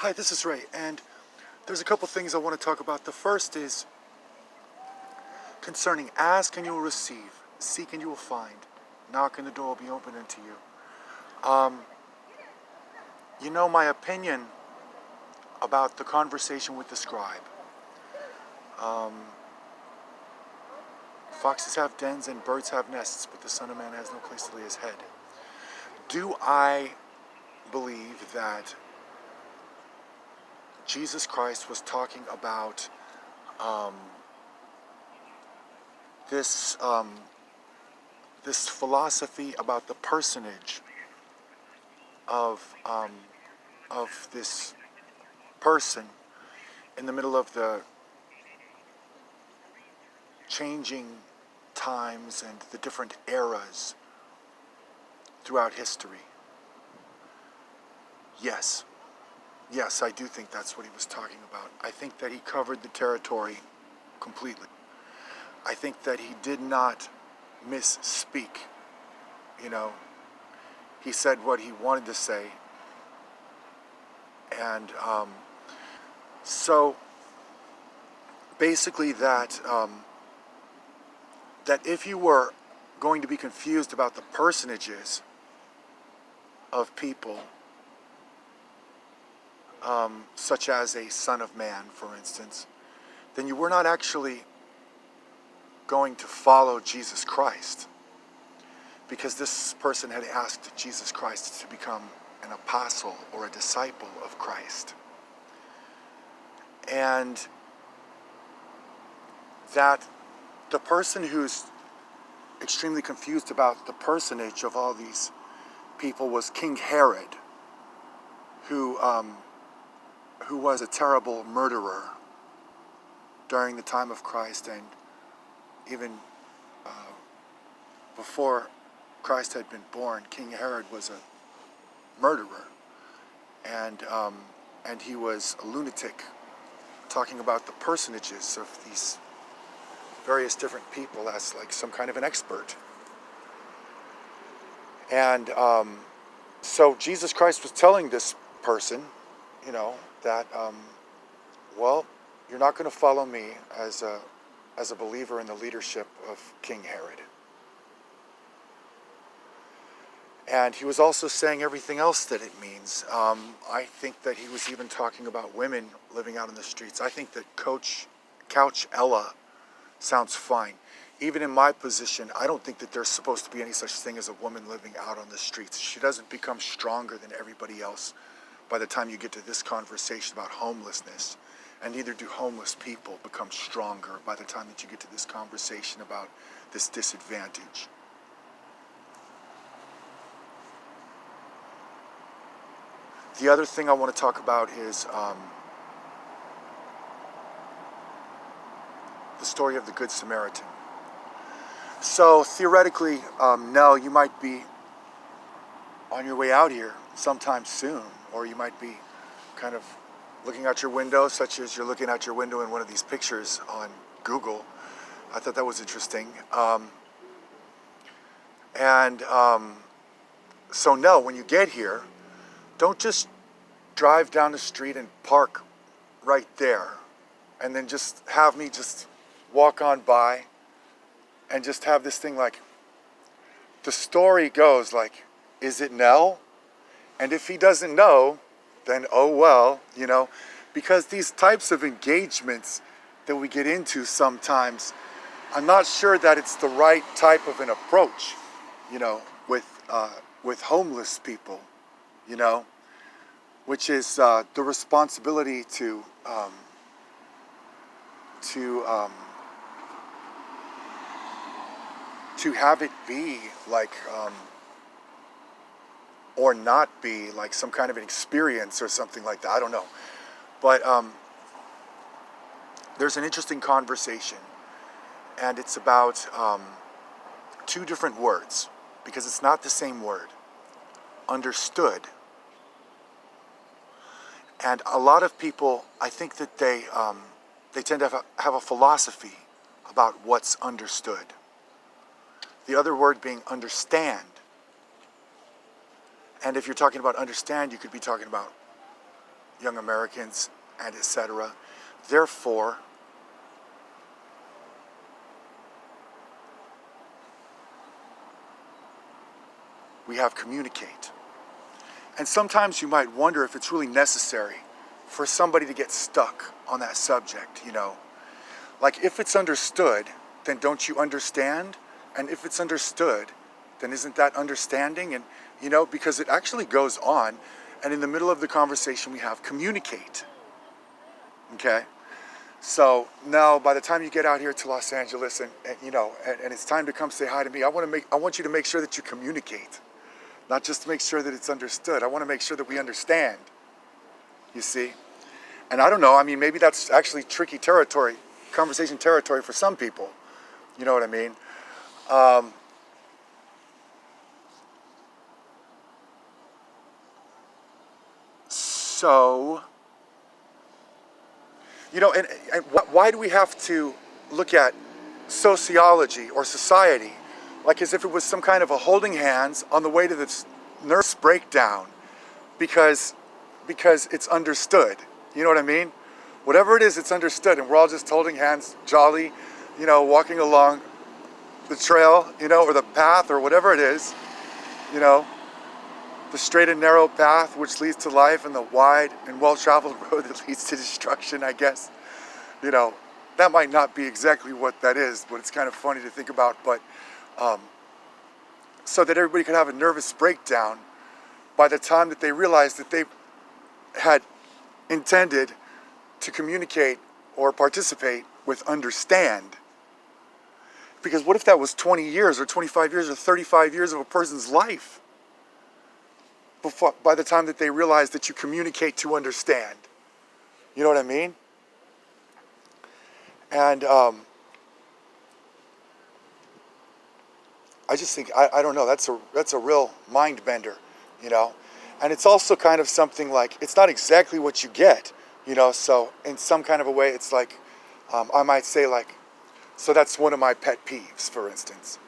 Hi, this is Ray, and there's a couple things I want to talk about. The first is concerning ask and you will receive, seek and you will find, knock and the door will be open unto you. You know my opinion about the conversation with the scribe. Foxes have dens and birds have nests, but the Son of Man has no place to lay his head. Do I believe that Jesus Christ was talking about this philosophy about the personage of this person in the middle of the changing times and the different eras throughout history? Yes. Yes, I do think that's what he was talking about. I think that he covered the territory completely. I think that he did not misspeak. You know, he said what he wanted to say. And so basically that if you were going to be confused about the personages of people, such as a Son of Man, for instance, then you were not actually going to follow Jesus Christ, because this person had asked Jesus Christ to become an apostle or a disciple of Christ. And that the person who's extremely confused about the personage of all these people was King Herod, who was a terrible murderer during the time of Christ, and even before Christ had been born. King Herod was a murderer, and he was a lunatic, talking about the personages of these various different people as like some kind of an expert. And so Jesus Christ was telling this person, you know, that well, you're not going to follow me as a believer in the leadership of King Herod. And he was also saying everything else that it means. I think that he was even talking about women living out in the streets. I think that Couch Ella sounds fine. Even in my position, I don't think that there's supposed to be any such thing as a woman living out on the streets. She doesn't become stronger than everybody else by the time you get to this conversation about homelessness. And neither do homeless people become stronger by the time that you get to this conversation about this disadvantage. The other thing I want to talk about is the story of the Good Samaritan. So theoretically, no, you might be on your way out here sometime soon, or you might be kind of looking out your window, such as you're looking out your window in one of these pictures on Google. I thought that was interesting. So no, when you get here, don't just drive down the street and park right there and then just have me just walk on by and just have this thing like, the story goes like, is it Nell? And if he doesn't know, then oh well, you know, because these types of engagements that we get into sometimes, I'm not sure that it's the right type of an approach, you know, with homeless people, you know, which is the responsibility to have it be like, or not be like some kind of an experience or something like that. I don't know. But there's an interesting conversation, and it's about two different words, because it's not the same word. Understood. And a lot of people, I think that they tend to have a philosophy about what's understood. The other word being understand. And if you're talking about understand, you could be talking about, young Americans, and etc. Therefore, we have communicate. And sometimes you might wonder if it's really necessary for somebody to get stuck on that subject, you know. Like, if it's understood, then don't you understand? And if it's understood, then isn't that understanding? And, you know, because it actually goes on, and in the middle of the conversation we have communicate. Okay? So now by the time you get out here to Los Angeles and you know, and it's time to come say hi to me, I want you to make sure that you communicate. Not just to make sure that it's understood. I want to make sure that we understand. You see? And I don't know, I mean, maybe that's actually tricky territory, conversation territory for some people. You know what I mean? So, you know, and why do we have to look at sociology or society like as if it was some kind of a holding hands on the way to this nervous breakdown because it's understood? You know what I mean? Whatever it is, it's understood, and we're all just holding hands, jolly, you know, walking along the trail, you know, or the path, or whatever it is, you know, the straight and narrow path which leads to life, and the wide and well-traveled road that leads to destruction, I guess. You know, that might not be exactly what that is, but it's kind of funny to think about. But so that everybody could have a nervous breakdown by the time that they realized that they had intended to communicate or participate with understand. Because what if that was 20 years or 25 years or 35 years of a person's life by the time that they realize that you communicate to understand? You know what I mean? And I just think, I don't know, that's a real mind bender, you know? And it's also kind of something like, it's not exactly what you get, you know? So in some kind of a way, it's like, I might say like, so that's one of my pet peeves, for instance.